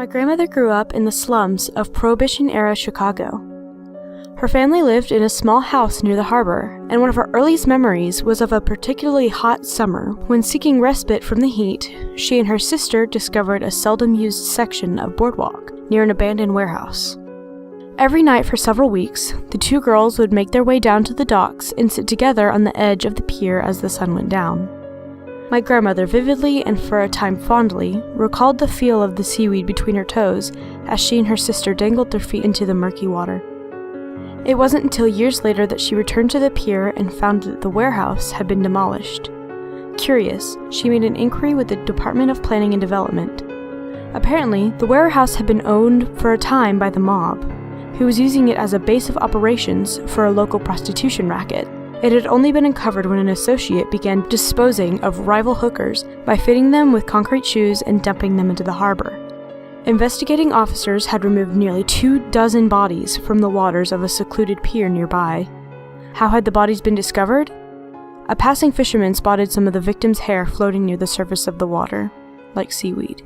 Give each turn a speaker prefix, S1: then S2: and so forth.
S1: My grandmother grew up in the slums of Prohibition-era Chicago. Her family lived in a small house near the harbor, and one of her earliest memories was of a particularly hot summer when, seeking respite from the heat, she and her sister discovered a seldom-used section of boardwalk near an abandoned warehouse. Every night for several weeks, the two girls would make their way down to the docks and sit together on the edge of the pier as the sun went down. My grandmother vividly and for a time fondly recalled the feel of the seaweed between her toes as she and her sister dangled their feet into the murky water. It wasn't until years later that she returned to the pier and found that the warehouse had been demolished. Curious, she made an inquiry with the Department of Planning and Development. Apparently, the warehouse had been owned for a time by the mob, who was using it as a base of operations for a local prostitution racket. It had only been uncovered when an associate began disposing of rival hookers by fitting them with concrete shoes and dumping them into the harbor. Investigating officers had removed nearly 24 bodies from the waters of a secluded pier nearby. How had the bodies been discovered? A passing fisherman spotted some of the victims' hair floating near the surface of the water, like seaweed.